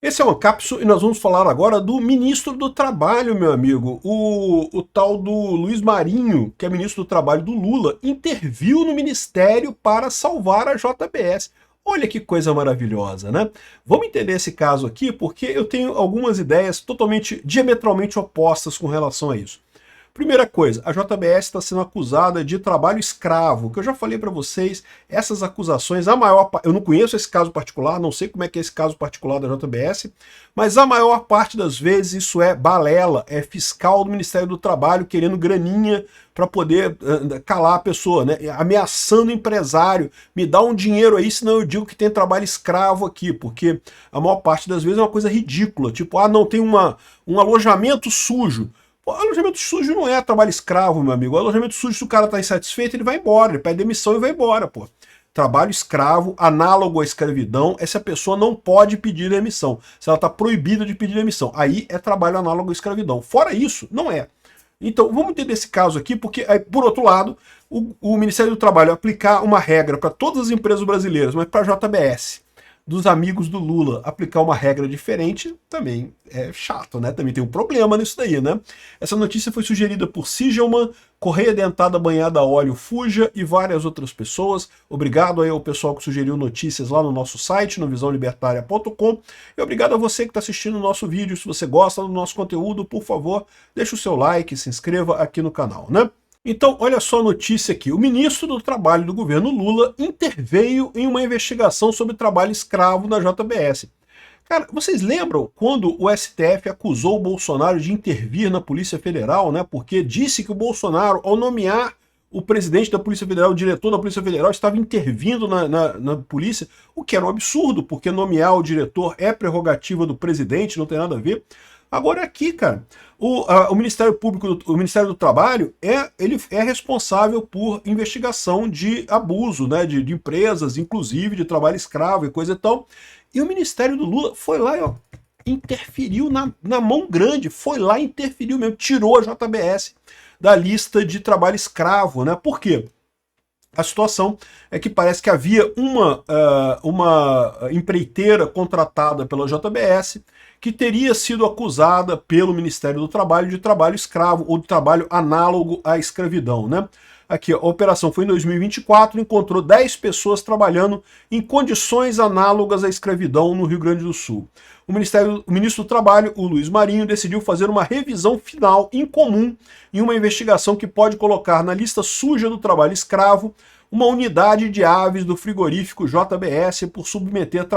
Esse é uma cápsula e nós vamos falar agora do ministro do Trabalho, meu amigo. O tal do Luiz Marinho, que é ministro do Trabalho do Lula, interviu no ministério para salvar a JBS. Olha que coisa maravilhosa, né? Vamos entender esse caso aqui, porque eu tenho algumas ideias totalmente, diametralmente opostas com relação a isso. Primeira coisa, a JBS está sendo acusada de trabalho escravo, que eu já falei para vocês, essas acusações, eu não conheço esse caso particular, não sei como é que é esse caso particular da JBS, mas a maior parte das vezes isso é balela, é fiscal do Ministério do Trabalho querendo graninha para poder calar a pessoa, né? Ameaçando o empresário, me dá um dinheiro aí, senão eu digo que tem trabalho escravo aqui, porque a maior parte das vezes é uma coisa ridícula, tipo, não tem um alojamento sujo. Pô, alojamento sujo não é trabalho escravo, meu amigo. O alojamento sujo, se o cara tá insatisfeito, ele vai embora, ele pede demissão e vai embora, pô. Trabalho escravo, análogo à escravidão, essa pessoa não pode pedir demissão. Se ela está proibida de pedir demissão, aí é trabalho análogo à escravidão. Fora isso, não é. Então, vamos entender esse caso aqui, porque, por outro lado, o Ministério do Trabalho aplicar uma regra para todas as empresas brasileiras, mas para a JBS, dos amigos do Lula, aplicar uma regra diferente, também é chato, né? Também tem um problema nisso daí, né? Essa notícia foi sugerida por Sigelman, Correia Dentada Banhada a Óleo Fuja e várias outras pessoas. Obrigado aí ao pessoal que sugeriu notícias lá no nosso site, no visãolibertaria.com. E obrigado a você que está assistindo o nosso vídeo. Se você gosta do nosso conteúdo, por favor, deixe o seu like, se inscreva aqui no canal, né? Então, olha só a notícia aqui. O ministro do Trabalho do governo Lula interveio em uma investigação sobre trabalho escravo na JBS. Cara, vocês lembram quando o STF acusou o Bolsonaro de intervir na Polícia Federal, né? Porque disse que o Bolsonaro, ao nomear o presidente da Polícia Federal, o diretor da Polícia Federal, estava intervindo na polícia, o que era um absurdo, porque nomear o diretor é prerrogativa do presidente, não tem nada a ver. Agora aqui, cara, o Ministério Público, o Ministério do Trabalho, ele é responsável por investigação de abuso, né, de empresas, inclusive de trabalho escravo e coisa e tal. E o Ministério do Lula foi lá e ó, interferiu na mão grande, foi lá e interferiu mesmo, tirou a JBS da lista de trabalho escravo, né? Por quê? A situação é que parece que havia uma empreiteira contratada pela JBS que teria sido acusada pelo Ministério do Trabalho de trabalho escravo ou de trabalho análogo à escravidão, né? Aqui, a operação foi em 2024, encontrou 10 pessoas trabalhando em condições análogas à escravidão no Rio Grande do Sul. O ministro do Trabalho, o Luiz Marinho, decidiu fazer uma revisão final incomum em uma investigação que pode colocar na lista suja do trabalho escravo uma unidade de aves do frigorífico JBS por submeter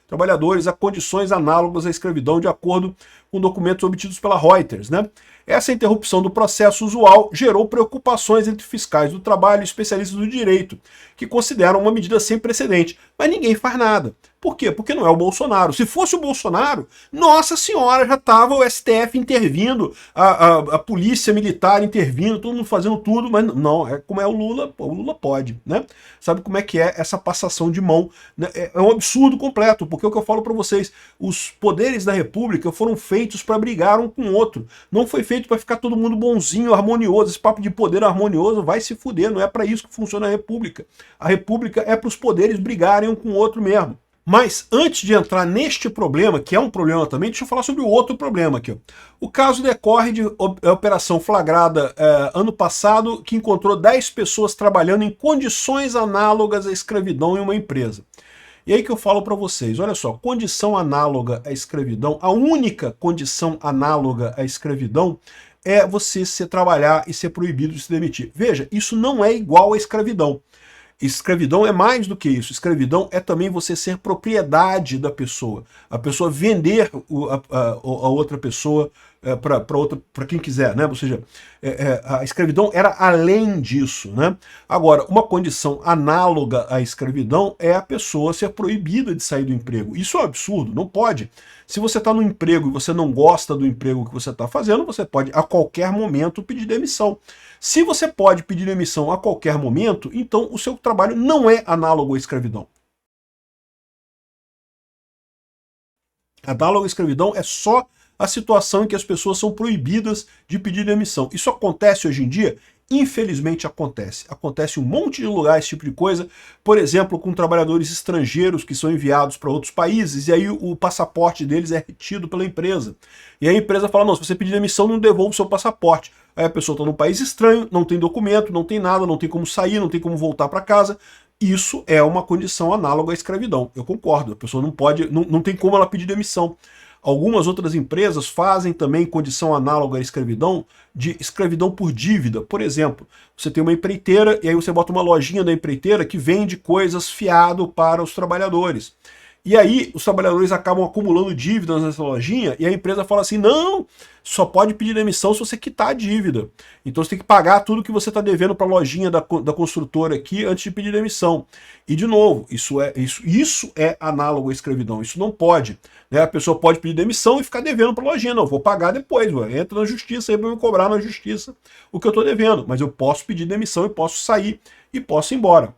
trabalhadores a condições análogas à escravidão, de acordo com documentos obtidos pela Reuters, né? Essa interrupção do processo usual gerou preocupações entre fiscais do trabalho e especialistas do direito, que consideram uma medida sem precedente. Mas ninguém faz nada. Por quê? Porque não é o Bolsonaro. Se fosse o Bolsonaro, nossa senhora, já estava o STF intervindo, a polícia militar intervindo, todo mundo fazendo tudo, mas não, como é o Lula pode, né? Sabe como é que é essa passação de mão? Né? É um absurdo completo, porque é o que eu falo para vocês, os poderes da República foram feitos para brigar um com o outro, não foi feito para ficar todo mundo bonzinho, harmonioso. Esse papo de poder harmonioso vai se fuder, não é para isso que funciona a República. A República é para os poderes brigarem um com o outro mesmo. Mas antes de entrar neste problema, que é um problema também, deixa eu falar sobre o outro problema aqui. O caso decorre de operação flagrada ano passado, que encontrou 10 pessoas trabalhando em condições análogas à escravidão em uma empresa. E aí que eu falo para vocês, olha só, condição análoga à escravidão, a única condição análoga à escravidão é você se trabalhar e ser proibido de se demitir. Veja, isso não é igual à escravidão. Escravidão é mais do que isso. Escravidão é também você ser propriedade da pessoa. A pessoa vender a outra pessoa para quem quiser, né? Ou seja, a escravidão era além disso, né? Agora, uma condição análoga à escravidão é a pessoa ser proibida de sair do emprego. Isso é um absurdo, não pode. Se você está no emprego e você não gosta do emprego que você está fazendo, você pode a qualquer momento pedir demissão. Se você pode pedir demissão a qualquer momento, então o seu trabalho não é análogo à escravidão. Análogo à escravidão é só a situação em que as pessoas são proibidas de pedir demissão. Isso acontece hoje em dia? Infelizmente acontece. Acontece em um monte de lugares esse tipo de coisa, por exemplo, com trabalhadores estrangeiros que são enviados para outros países, e aí o passaporte deles é retido pela empresa. E aí a empresa fala, não, se você pedir demissão, não devolva o seu passaporte. Aí a pessoa está num país estranho, não tem documento, não tem nada, não tem como sair, não tem como voltar para casa. Isso é uma condição análoga à escravidão. Eu concordo, a pessoa não pode, não tem como ela pedir demissão. Algumas outras empresas fazem também condição análoga à escravidão, de escravidão por dívida. Por exemplo, você tem uma empreiteira e aí você bota uma lojinha da empreiteira que vende coisas fiado para os trabalhadores. E aí os trabalhadores acabam acumulando dívidas nessa lojinha e a empresa fala assim, não, só pode pedir demissão se você quitar a dívida. Então você tem que pagar tudo que você está devendo para a lojinha da construtora aqui antes de pedir demissão. E de novo, isso é análogo à escravidão, isso não pode. Né? A pessoa pode pedir demissão e ficar devendo para a lojinha, não, vou pagar depois, entra na justiça aí para me cobrar na justiça o que eu estou devendo. Mas eu posso pedir demissão e posso sair e posso ir embora.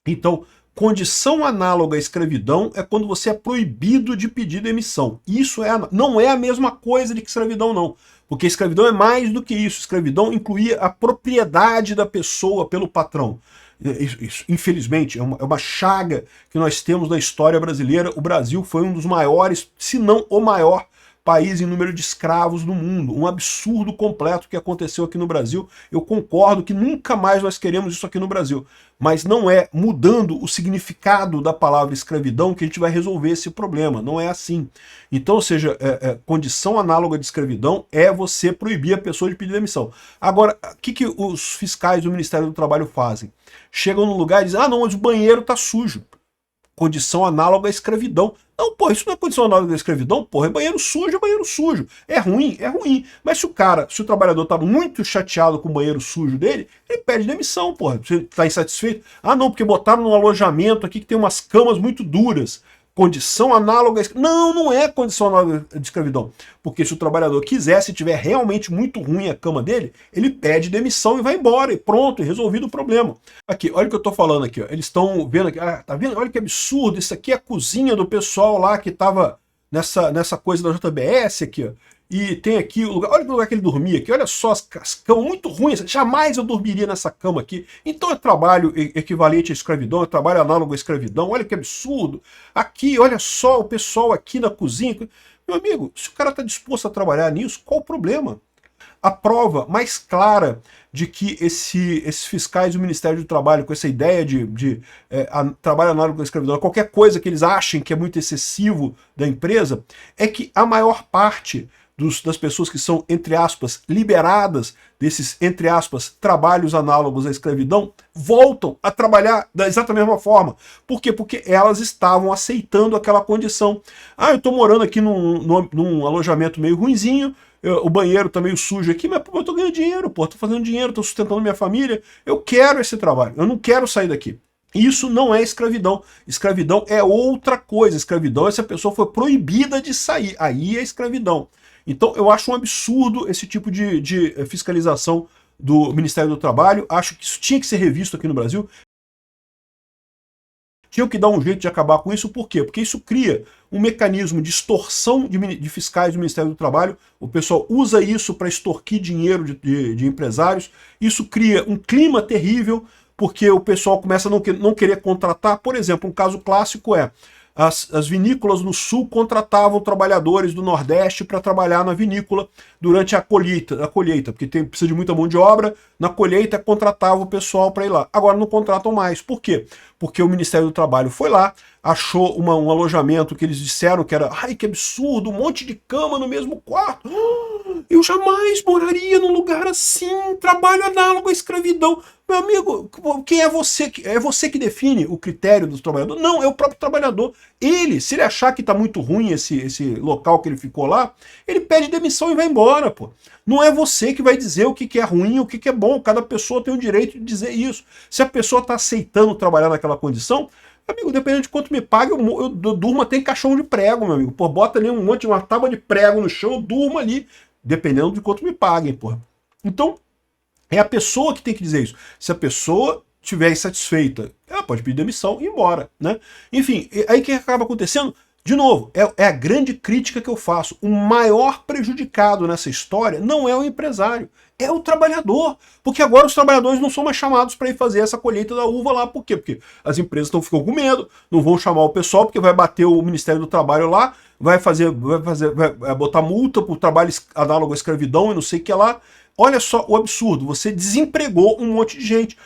Então, condição análoga à escravidão é quando você é proibido de pedir demissão. Isso não é a mesma coisa de que escravidão, não. Porque escravidão é mais do que isso. Escravidão incluía a propriedade da pessoa pelo patrão. Isso, infelizmente, é uma chaga que nós temos na história brasileira. O Brasil foi um dos maiores, se não o maior, país em número de escravos no mundo. Um absurdo completo que aconteceu aqui no Brasil. Eu concordo que nunca mais nós queremos isso aqui no Brasil. Mas não é mudando o significado da palavra escravidão que a gente vai resolver esse problema. Não é assim. Então, ou seja, condição análoga de escravidão é você proibir a pessoa de pedir demissão. Agora, o que os fiscais do Ministério do Trabalho fazem? Chegam num lugar e dizem, ah não, mas o banheiro está sujo. Condição análoga à escravidão. Não, pô, isso não é condição análoga à escravidão, porra, é banheiro sujo, é banheiro sujo. É ruim, é ruim. Mas se o trabalhador tá muito chateado com o banheiro sujo dele, ele pede demissão, porra. Você tá insatisfeito? Ah, não, porque botaram num alojamento aqui que tem umas camas muito duras. Condição análoga à escravidão. Não, não é condição análoga de escravidão. Porque se o trabalhador quiser, se tiver realmente muito ruim a cama dele, ele pede demissão e vai embora. E pronto, resolvido o problema. Aqui, olha o que eu tô falando aqui. Ó. Eles estão vendo aqui. Ah, tá vendo? Olha que absurdo. Isso aqui é a cozinha do pessoal lá que tava nessa coisa da JBS aqui, ó. E tem aqui o lugar, olha o lugar que ele dormia aqui, olha só as camas muito ruins, jamais eu dormiria nessa cama aqui. Então é trabalho equivalente à escravidão, é trabalho análogo à escravidão, olha que absurdo. Aqui, olha só o pessoal aqui na cozinha. Meu amigo, se o cara está disposto a trabalhar nisso, qual o problema? A prova mais clara de que esses fiscais do Ministério do Trabalho, com essa ideia de trabalho análogo à escravidão, qualquer coisa que eles achem que é muito excessivo da empresa, é que a maior parte das pessoas que são, entre aspas, liberadas desses, entre aspas, trabalhos análogos à escravidão, voltam a trabalhar da exata mesma forma. Por quê? Porque elas estavam aceitando aquela condição. Ah, eu estou morando aqui num alojamento meio ruinzinho, o banheiro tá meio sujo aqui, mas pô, eu tô ganhando dinheiro, pô, tô fazendo dinheiro, tô sustentando minha família, eu quero esse trabalho, eu não quero sair daqui. Isso não é escravidão. Escravidão é outra coisa. Escravidão é se a pessoa for proibida de sair. Aí é escravidão. Então eu acho um absurdo esse tipo de fiscalização do Ministério do Trabalho. Acho que isso tinha que ser revisto aqui no Brasil. Tinha que dar um jeito de acabar com isso. Por quê? Porque isso cria um mecanismo de extorsão de fiscais do Ministério do Trabalho. O pessoal usa isso para extorquir dinheiro de empresários. Isso cria um clima terrível, porque o pessoal começa a não querer contratar. Por exemplo, um caso clássico é as vinícolas no sul contratavam trabalhadores do Nordeste para trabalhar na vinícola durante a colheita, porque precisa de muita mão de obra, na colheita contratava o pessoal para ir lá. Agora não contratam mais. Por quê? Porque o Ministério do Trabalho foi lá, achou um alojamento que eles disseram que era, ai que absurdo, um monte de cama no mesmo quarto. Eu jamais moraria num lugar assim, trabalho análogo à escravidão. Meu amigo, quem é você? É você que define o critério do trabalhador? Não, é o próprio trabalhador. Ele, se ele achar que tá muito ruim esse local que ele ficou lá, ele pede demissão e vai embora, pô. Não é você que vai dizer o que é ruim e o que é bom. Cada pessoa tem o direito de dizer isso. Se a pessoa tá aceitando trabalhar naquela condição, amigo, dependendo de quanto me paga, eu durmo até em caixão de prego, meu amigo. Pô, bota ali uma tábua de prego no chão, eu durmo ali, dependendo de quanto me paguem, pô. Então, é a pessoa que tem que dizer isso. Se a pessoa estiver insatisfeita, ela pode pedir demissão e ir embora, né? Enfim, aí o que acaba acontecendo? De novo, é a grande crítica que eu faço. O maior prejudicado nessa história não é o empresário, é o trabalhador. Porque agora os trabalhadores não são mais chamados para ir fazer essa colheita da uva lá. Por quê? Porque as empresas ficam com medo, não vão chamar o pessoal, porque vai bater o Ministério do Trabalho lá, vai botar multa por trabalho análogo à escravidão e não sei o que lá. Olha só o absurdo, você desempregou um monte de gente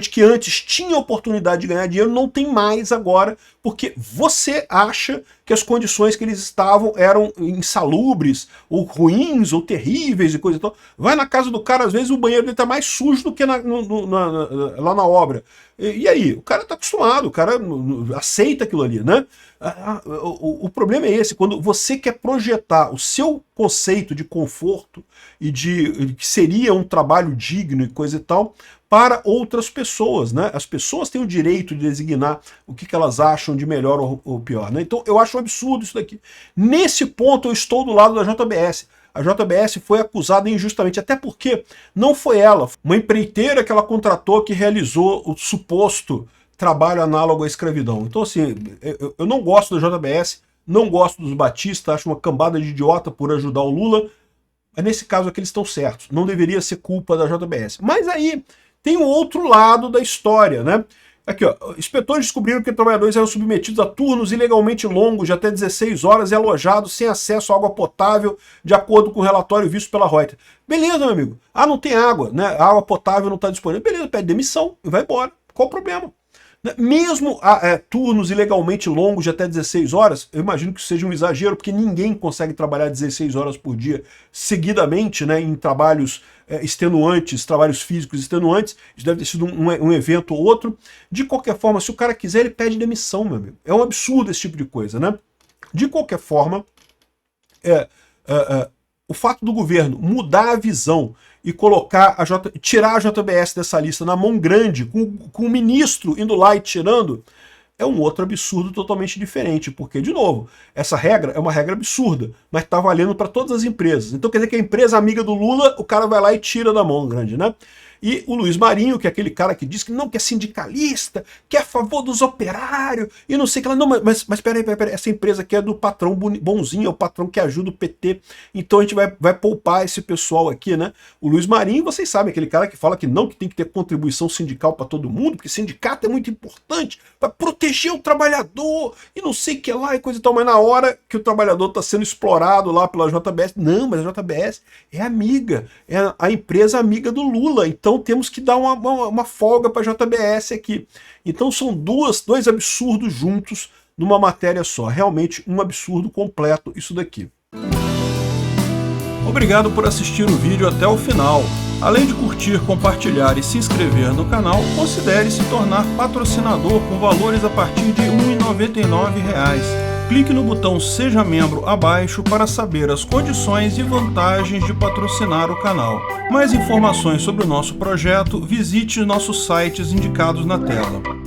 que antes tinha oportunidade de ganhar dinheiro, não tem mais agora, porque você acha que as condições que eles estavam eram insalubres, ou ruins, ou terríveis e coisa e tal. Vai na casa do cara, às vezes o banheiro dele tá mais sujo do que lá na obra. E aí? O cara tá acostumado, o cara aceita aquilo ali, né? O problema é esse, quando você quer projetar o seu conceito de conforto e de que seria um trabalho digno e coisa e tal, para outras pessoas, né? As pessoas têm o direito de designar o que elas acham de melhor ou pior, né? Então eu acho um absurdo isso daqui. Nesse ponto eu estou do lado da JBS. A JBS foi acusada injustamente, até porque não foi ela, uma empreiteira que ela contratou que realizou o suposto trabalho análogo à escravidão. Então assim, eu não gosto da JBS, não gosto dos Batista, acho uma cambada de idiota por ajudar o Lula, mas nesse caso aqui eles estão certos, não deveria ser culpa da JBS. Mas aí tem o outro lado da história, né? Aqui, ó, inspetores descobriram que trabalhadores eram submetidos a turnos ilegalmente longos de até 16 horas e alojados sem acesso à água potável, de acordo com o relatório visto pela Reuters. Beleza, meu amigo. Ah, não tem água, né? A água potável não está disponível. Beleza, pede demissão e vai embora. Qual o problema? Mesmo turnos ilegalmente longos de até 16 horas, eu imagino que seja um exagero, porque ninguém consegue trabalhar 16 horas por dia seguidamente, né, em trabalhos extenuantes, trabalhos físicos extenuantes. Isso deve ter sido um evento ou outro. De qualquer forma, se o cara quiser, ele pede demissão, meu amigo. É um absurdo esse tipo de coisa, né? De qualquer forma, o fato do governo mudar a visão e tirar a JBS dessa lista na mão grande, com o ministro indo lá e tirando, é um outro absurdo totalmente diferente, porque, de novo, essa regra é uma regra absurda, mas está valendo para todas as empresas. Então quer dizer que a empresa amiga do Lula, o cara vai lá e tira da mão grande, né? E o Luiz Marinho, que é aquele cara que diz que não, que é sindicalista, que é a favor dos operários, e não sei o que lá. Não, mas peraí, essa empresa aqui é do patrão bonzinho, é o patrão que ajuda o PT, então a gente vai poupar esse pessoal aqui, né? O Luiz Marinho, vocês sabem, aquele cara que fala que não, que tem que ter contribuição sindical para todo mundo, porque sindicato é muito importante para proteger o trabalhador, e não sei o que lá, e coisa e tal, mas na hora que o trabalhador está sendo explorado lá pela JBS, não, mas a JBS é amiga, é a empresa amiga do Lula, então temos que dar uma folga para a JBS aqui. Então são dois absurdos juntos numa matéria só. Realmente um absurdo completo isso daqui. Obrigado por assistir o vídeo até o final. Além de curtir, compartilhar e se inscrever no canal, considere se tornar patrocinador com valores a partir de R$ 1,99. Clique no botão Seja Membro abaixo para saber as condições e vantagens de patrocinar o canal. Mais informações sobre o nosso projeto, visite nossos sites indicados na tela.